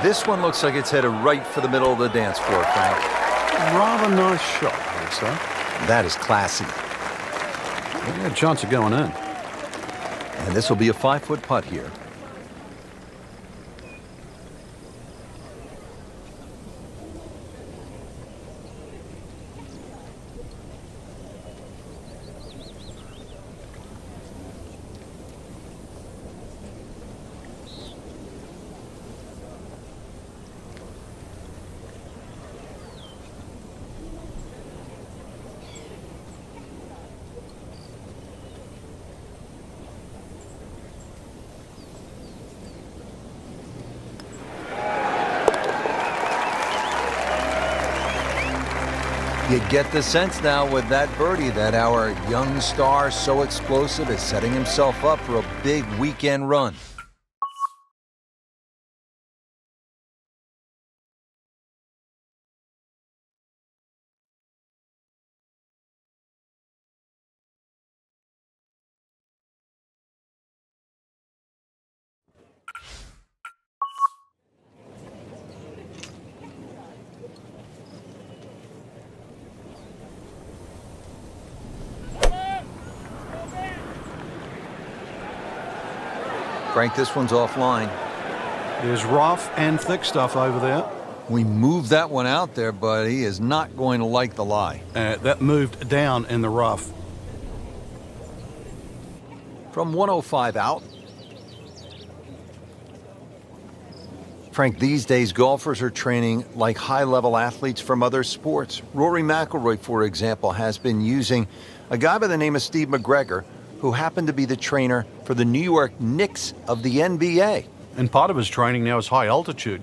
This one looks like it's headed right for the middle of the dance floor, Frank. Rather nice shot, I would say. That is classy. Yeah, a chance of going in. And this will be a 5-foot putt here. You get the sense now with that birdie that our young star, so explosive, is setting himself up for a big weekend run. Frank, this one's offline. There's rough and thick stuff over there. We moved that one out there, but he is not going to like the lie. That moved down in the rough. From 105 out. Frank, these days golfers are training like high-level athletes from other sports. Rory McIlroy, for example, has been using a guy by the name of Steve McGregor, who happened to be the trainer for the New York Knicks of the NBA. And part of his training now is high altitude.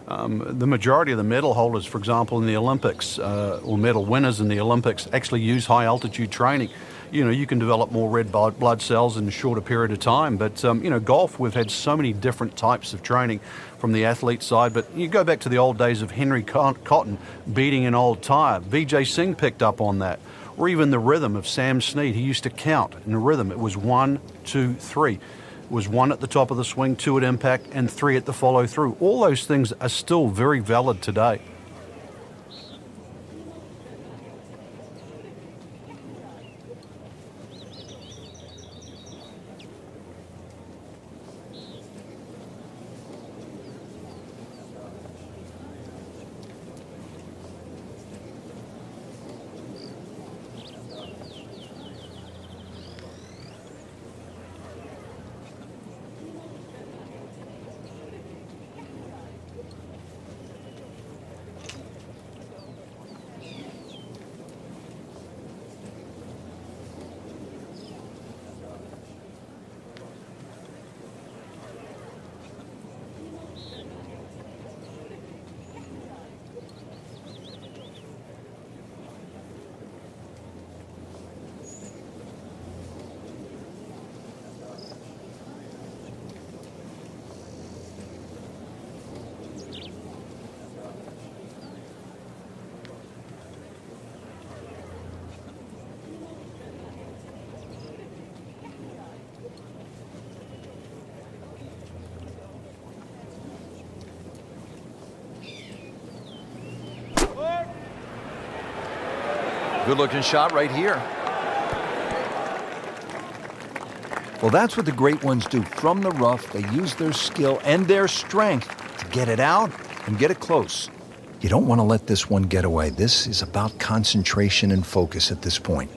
The majority of the medal holders, for example, in the Olympics, or medal winners in the Olympics, actually use high altitude training. You know, you can develop more red blood cells in a shorter period of time. But, you know, golf, we've had so many different types of training from the athlete side. But you go back to the old days of Henry Cotton beating an old tire. Vijay Singh picked up on that. Or even the rhythm of Sam Snead. He used to count in the rhythm. It was 1, 2, 3. It was 1 at the top of the swing, 2 at impact, and 3 at the follow through. All those things are still very valid today. Good-looking shot right here. Well, that's what the great ones do. From the rough, they use their skill and their strength to get it out and get it close. You don't want to let this one get away. This is about concentration and focus at this point.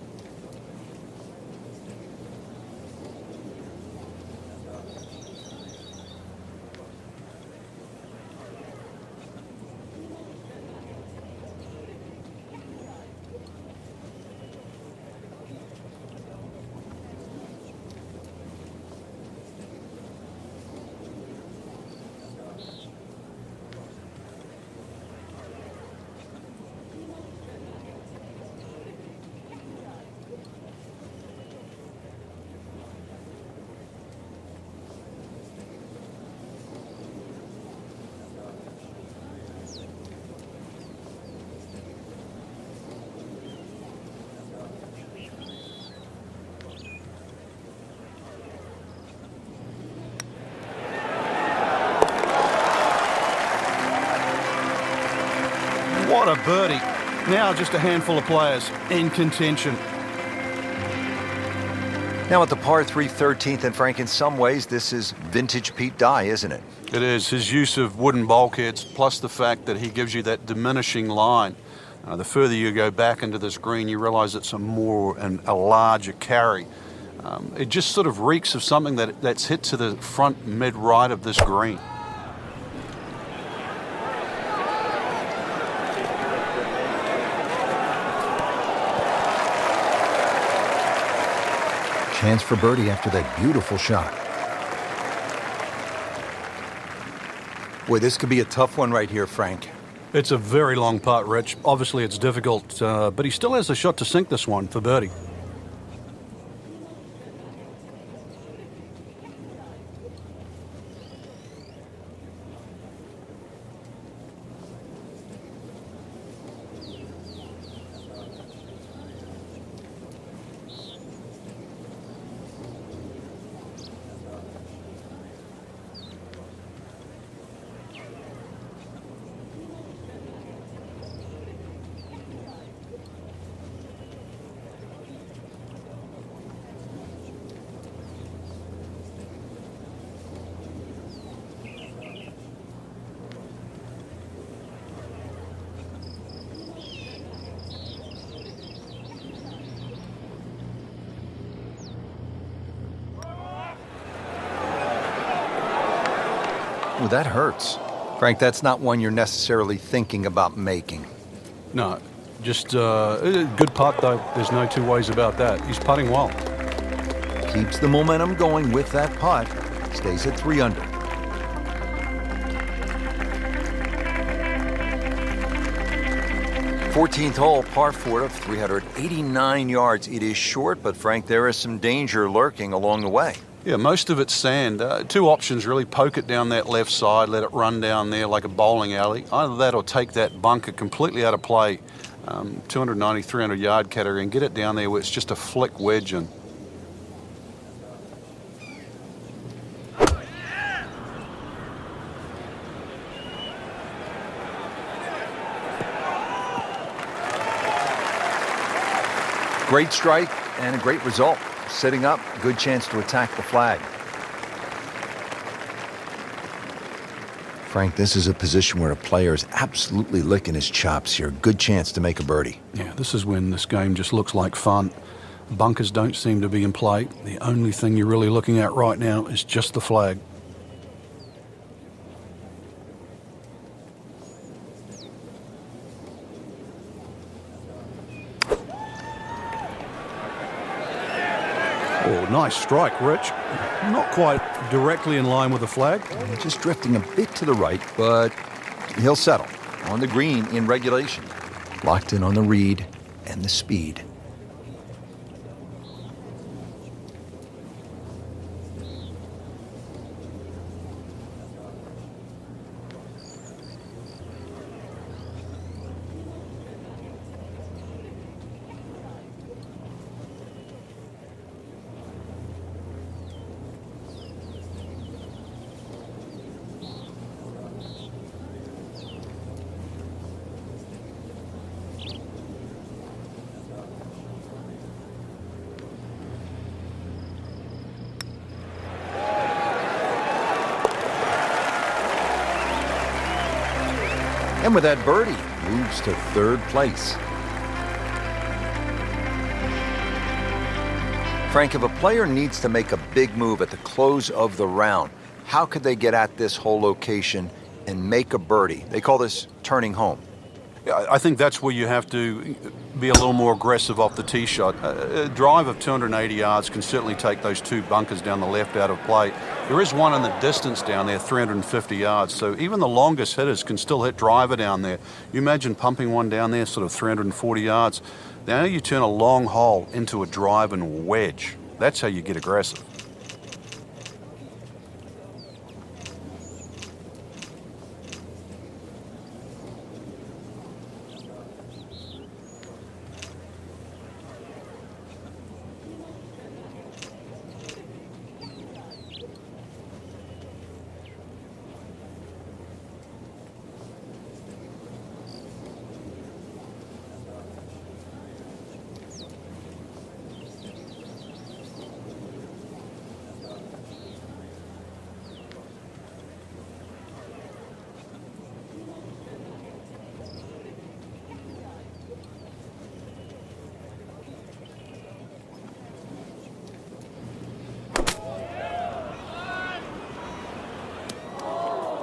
What a birdie. Now just a handful of players in contention. Now at the par 3 13th, and Frank, in some ways, this is vintage Pete Dye, isn't it? It is. His use of wooden bulkheads, plus the fact that he gives you that diminishing line. The further you go back into this green, you realize it's a larger carry. It just sort of reeks of something that's hit to the front mid-right of this green. Chance for birdie after that beautiful shot. Boy, this could be a tough one right here, Frank. It's a very long putt, Rich. Obviously, it's difficult, but he still has a shot to sink this one for birdie. Ooh, that hurts. Frank, that's not one you're necessarily thinking about making. No, just a good putt, though. There's no two ways about that. He's putting well. Keeps the momentum going with that putt. Stays at 3 under. Fourteenth hole, par 4 of 389 yards. It is short, but Frank, there is some danger lurking along the way. Yeah, most of it's sand. Two options really. Poke it down that left side, let it run down there like a bowling alley. Either that or take that bunker completely out of play, 290, 300 yard category, and get it down there where it's just a flick wedge in. Great strike and a great result. Sitting up, good chance to attack the flag. Frank, this is a position where a player is absolutely licking his chops here. Good chance to make a birdie. Yeah, this is when this game just looks like fun. Bunkers don't seem to be in play. The only thing you're really looking at right now is just the flag. Oh, nice strike, Rich. Not quite directly in line with the flag. Just drifting a bit to the right, but he'll settle on the green in regulation. Locked in on the read and the speed. And with that birdie, moves to 3rd place. Frank, if a player needs to make a big move at the close of the round, how could they get at this whole location and make a birdie? They call this turning home. I think that's where you have to be a little more aggressive off the tee shot. A drive of 280 yards can certainly take those two bunkers down the left out of play. There is one in the distance down there, 350 yards, so even the longest hitters can still hit driver down there. You imagine pumping one down there, sort of 340 yards. Now you turn a long hole into a drive and wedge. That's how you get aggressive.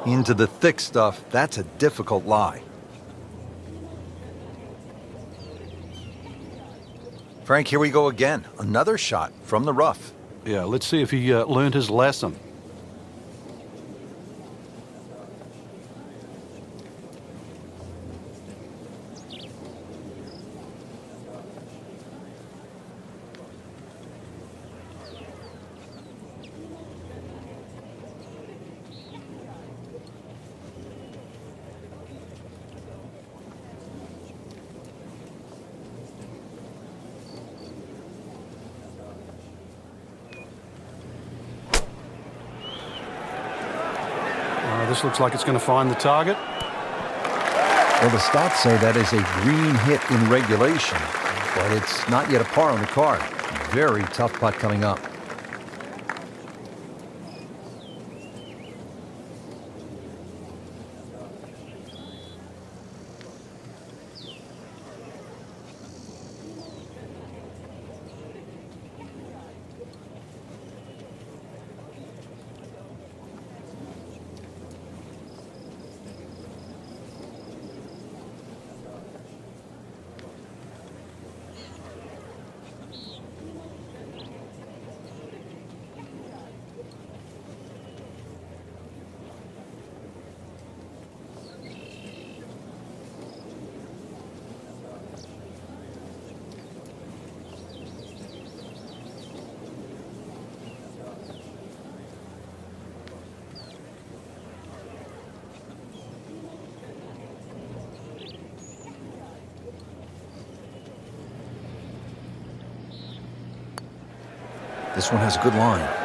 Into the thick stuff, that's a difficult lie. Frank, here we go again. Another shot from the rough. Yeah, let's see if he learned his lesson. This looks like it's going to find the target. Well, the stats say that is a green hit in regulation, but it's not yet a par on the card. Very tough putt coming up. This one has a good line.